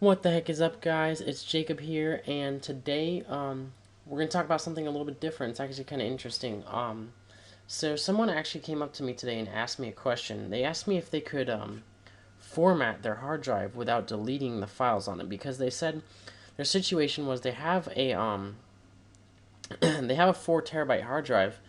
What the heck is up, guys? It's Jacob here, and today we're going to talk about something a little bit different. It's actually kind of interesting. So someone actually came up to me today and asked me a question. They asked me if they could format their hard drive without deleting the files on it, because they said their situation was they have a they have a 4 terabyte hard drive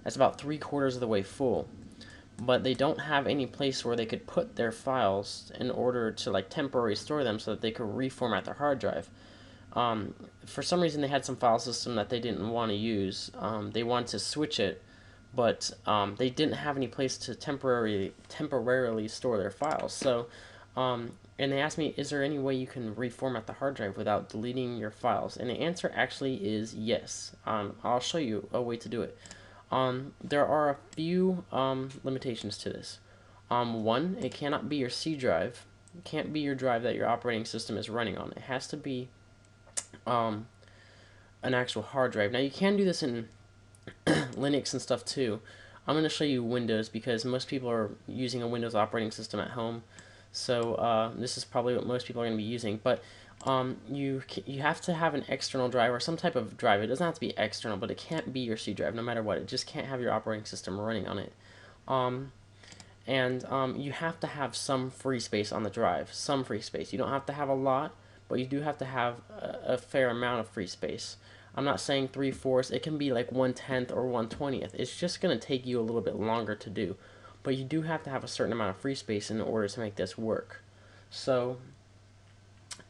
that's about 3/4 of the way full, but they don't have any place where they could put their files in order to like temporarily store them so that they could reformat their hard drive. For some reason, they had some file system that they didn't want to use. They wanted to switch it, but they didn't have any place to temporarily store their files. So, and they asked me, is there any way you can reformat the hard drive without deleting your files? And the answer actually is yes. I'll show you a way to do it. There are a few limitations to this. One, it cannot be your C drive. It can't be your drive that your operating system is running on. It has to be um, an actual hard drive. Now you can do this in Linux and stuff too. I'm going to show you Windows because most people are using a Windows operating system at home. So this is probably what most people are going to be using. But you have to have an external drive or some type of drive. It doesn't have to be external, but it can't be your C drive no matter what. It just can't have your operating system running on it. And you have to have some free space on the drive, some free space. You don't have to have a lot, but you do have to have a fair amount of free space. I'm not saying 3/4. It can be like 1/10 or 1/20th. It's just going to take you a little bit longer to do, but you do have to have a certain amount of free space in order to make this work. So,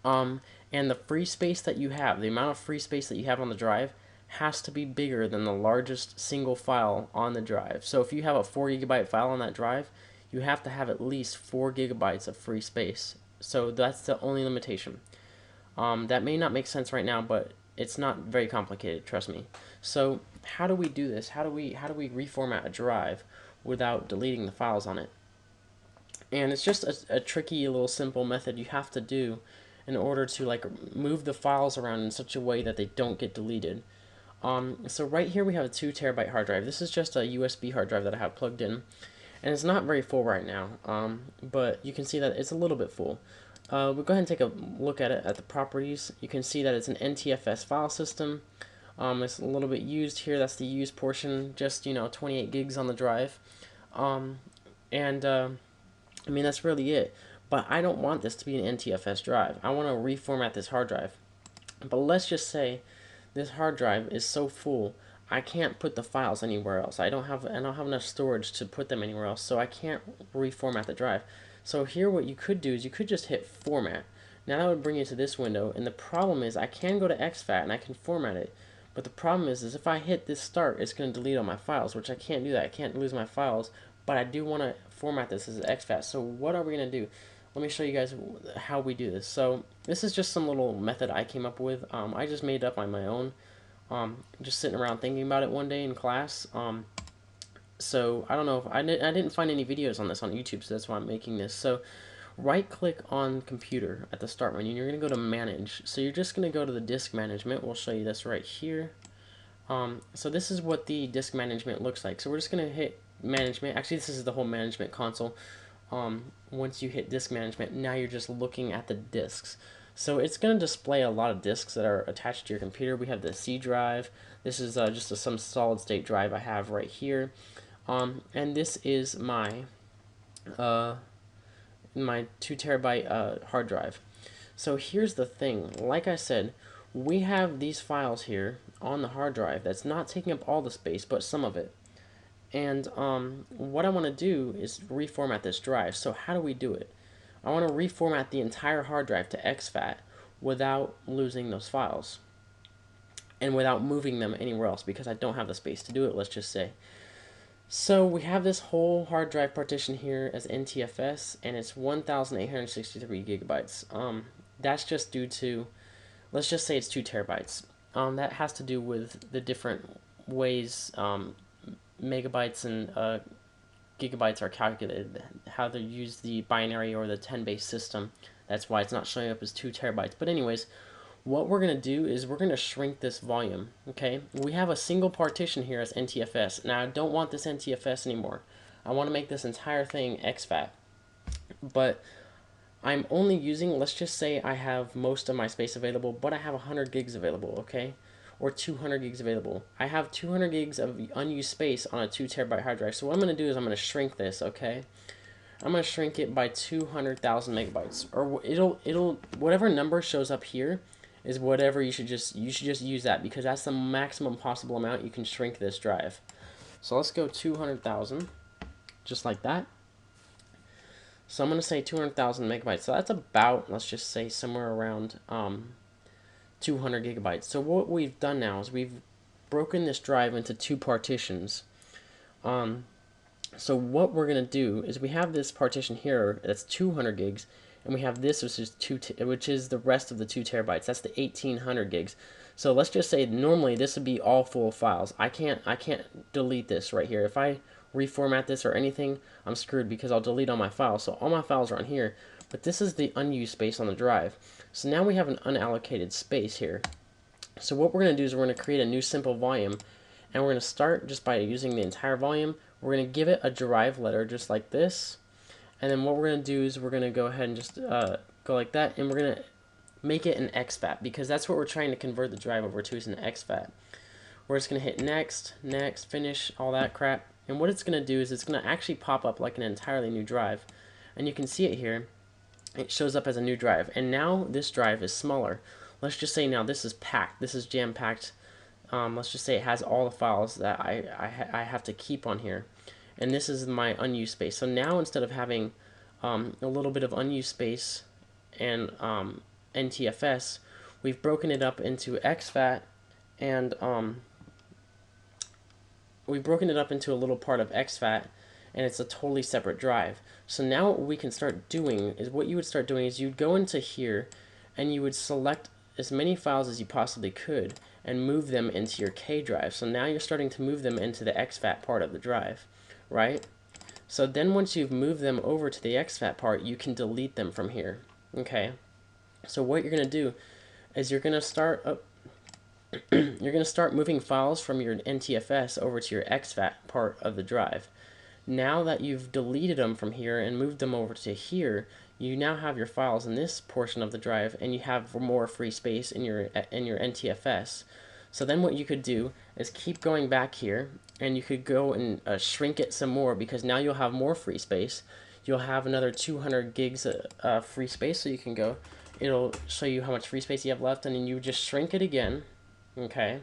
and the free space that you have, the amount of free space that you have on the drive, has to be bigger than the largest single file on the drive. So if you have a 4 GB file on that drive, you have to have at least 4 GB of free space. So that's the only limitation. That may not make sense right now, but it's not very complicated, trust me. So how do we do this? How do we reformat a drive without deleting the files on it? And it's just a tricky little simple method you have to do in order to like move the files around in such a way that they don't get deleted. So right here we have a 2 terabyte hard drive. This is just a USB hard drive that I have plugged in, and it's not very full right now, but you can see that it's a little bit full. We'll go ahead and take a look at it, at the properties. You can see that it's an NTFS file system. It's a little bit used here. That's the used portion, just 28 gigs on the drive. And I mean, that's really it. But I don't want this to be an NTFS drive. I want to reformat this hard drive. But let's just say this hard drive is so full I can't put the files anywhere else. I don't have enough storage to put them anywhere else, so I can't reformat the drive. So here what you could do is you could just hit format. Now that would bring you to this window, and the problem is I can go to exFAT and I can format it. But the problem is if I hit this start, it's going to delete all my files, which I can't do that. I can't lose my files, but I do want to format this as exFAT. So what are we going to do? Let me show you guys how we do this. So this is just some little method I came up with. I just made it up on my own. Just sitting around thinking about it one day in class. So I don't know if I didn't find any videos on this on YouTube, so that's why I'm making this. So right click on computer at the start menu, and you're going to go to manage. So you're just going to go to the disk management. We'll show you this right here. So this is what the disk management looks like. So we're just going to hit management. Actually, this is the whole management console. Once you hit disk management, now you're just looking at the disks. So it's going to display a lot of disks that are attached to your computer. We have the C drive. This is just some solid state drive I have right here. And this is my 2 terabyte hard drive. So here's the thing. Like I said, we have these files here on the hard drive that's not taking up all the space, but some of it. And what I want to do is reformat this drive. So how do we do it? I want to reformat the entire hard drive to exFAT without losing those files and without moving them anywhere else because I don't have the space to do it, let's just say. So we have this whole hard drive partition here as NTFS, and it's 1,863 gigabytes. That's just due to, let's just say it's 2 terabytes. That has to do with the different ways megabytes and gigabytes are calculated, how they use the binary or the 10-base system. That's why it's not showing up as 2 terabytes. But anyways, what we're going to do is we're going to shrink this volume. Okay, we have a single partition here as NTFS. Now I don't want this NTFS anymore. I want to make this entire thing exFAT. But I'm only using, let's just say I have most of my space available, but I have 100 gigs available, okay? Or 200 gigs available. I have 200 gigs of unused space on a 2 terabyte hard drive. So what I'm going to do is I'm going to shrink this, okay? I'm going to shrink it by 200,000 megabytes. Or it'll whatever number shows up here is whatever you should just use that, because that's the maximum possible amount you can shrink this drive. So let's go 200,000, just like that. So I'm going to say 200,000 megabytes. So that's about, let's just say, somewhere around 200 gigabytes. So what we've done now is we've broken this drive into two partitions. So what we're going to do is we have this partition here that's 200 gigs, and we have this which is the rest of the 2 terabytes. That's the 1800 gigs. So let's just say normally this would be all full of files. I can't delete this right here. If I reformat this or anything, I'm screwed because I'll delete all my files. So all my files are on here, but this is the unused space on the drive. So now we have an unallocated space here. So what we're going to do is we're going to create a new simple volume, and we're going to start just by using the entire volume. We're going to give it a drive letter just like this, and then what we're going to do is we're going to go ahead and just go like that, and we're going to make it an exFAT, because that's what we're trying to convert the drive over to, is an exFAT. We're just going to hit next, next, finish, all that crap, and what it's going to do is it's going to actually pop up like an entirely new drive, and you can see it here. It shows up as a new drive, and now this drive is smaller. Let's just say now this is packed, this is jam-packed. Let's just say it has all the files that I have to keep on here, and this is my unused space. So now instead of having a little bit of unused space and NTFS, we've broken it up into exFAT, and we've broken it up into a little part of exFAT, and it's a totally separate drive. So now what we can start doing is, what you would start doing is you'd go into here and you would select as many files as you possibly could and move them into your K drive. So now you're starting to move them into the exFAT part of the drive, right? So then once you've moved them over to the exFAT part, you can delete them from here, okay? So what you're going to do is you're going to start moving files from your NTFS over to your exFAT part of the drive. Now that you've deleted them from here and moved them over to here, you now have your files in this portion of the drive, and you have more free space in your NTFS. So then what you could do is keep going back here, and you could go and shrink it some more, because now you'll have more free space. You'll have another 200 gigs of free space, so you can go. It'll show you how much free space you have left, and then you just shrink it again. Okay,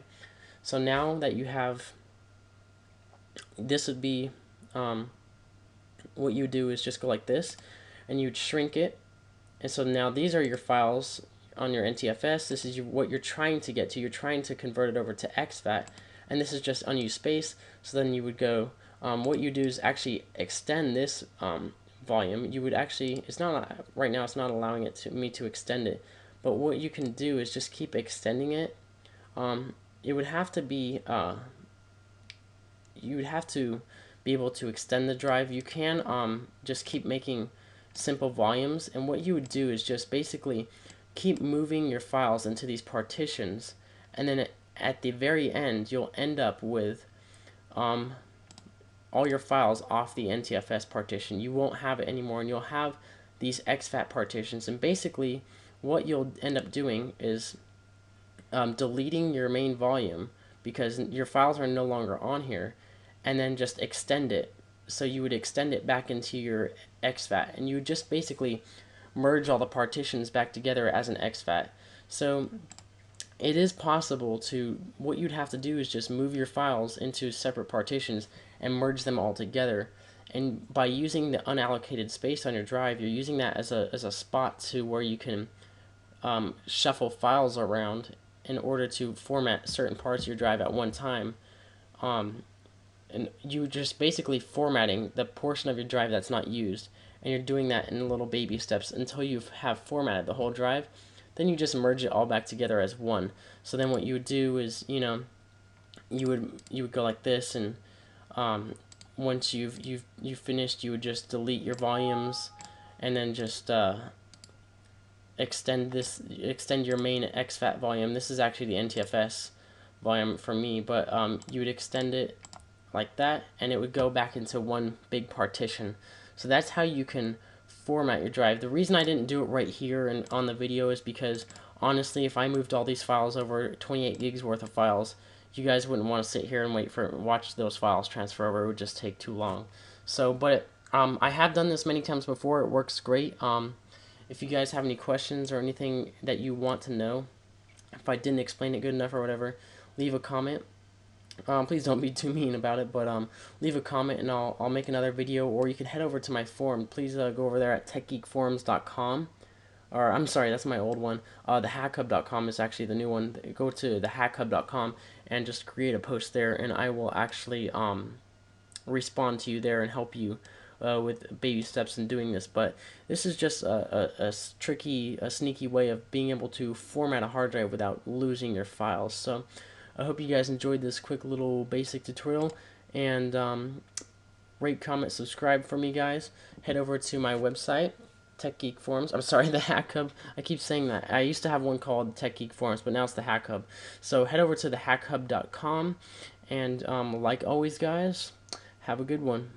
so now that you have, this would be what you do is just go like this, and you'd shrink it, and so now these are your files on your NTFS. This is what you're trying to get to. You're trying to convert it over to exFAT, and this is just unused space. So then you would go, what you do is actually extend this volume. You would actually, it's not, right now it's not allowing me to extend it, but what you can do is just keep extending it. It would have to be, you would have to be able to extend the drive. You can just keep making simple volumes, and what you would do is just basically keep moving your files into these partitions, and then at the very end you'll end up with all your files off the NTFS partition. You won't have it anymore, and you'll have these exFAT partitions, and basically what you'll end up doing is deleting your main volume, because your files are no longer on here, and then just extend it. So you would extend it back into your exFAT, and you would just basically merge all the partitions back together as an exFAT. So it is possible to, what you'd have to do is just move your files into separate partitions and merge them all together. And by using the unallocated space on your drive, you're using that as a spot to where you can shuffle files around in order to format certain parts of your drive at one time. And you just basically formatting the portion of your drive that's not used, and you're doing that in little baby steps until you have formatted the whole drive. Then you just merge it all back together as one. So then what you would do is, you would go like this, and once you've finished, you would just delete your volumes, and then just extend your main exFAT volume. This is actually the NTFS volume for me, but you would extend it like that, and it would go back into one big partition. So that's how you can format your drive. The reason I didn't do it right here and on the video is because honestly, if I moved all these files over, 28 gigs worth of files, you guys wouldn't want to sit here and watch those files transfer over. It would just take too long. So, but I have done this many times before. It works great. If you guys have any questions or anything that you want to know, if I didn't explain it good enough or whatever, leave a comment. Please don't be too mean about it, but leave a comment and I'll make another video, or you can head over to my forum. Please go over there at techgeekforums.com. Or I'm sorry, that's my old one. TheHackHub.com is actually the new one. Go to TheHackHub.com and just create a post there, and I will actually respond to you there and help you with baby steps in doing this. But this is just a sneaky way of being able to format a hard drive without losing your files. So I hope you guys enjoyed this quick little basic tutorial, and rate, comment, subscribe for me, guys. Head over to my website, Tech Geek Forums. I'm sorry, the Hack Hub. I keep saying that. I used to have one called Tech Geek Forums, but now it's the Hack Hub. So head over to thehackhub.com, and like always, guys, have a good one.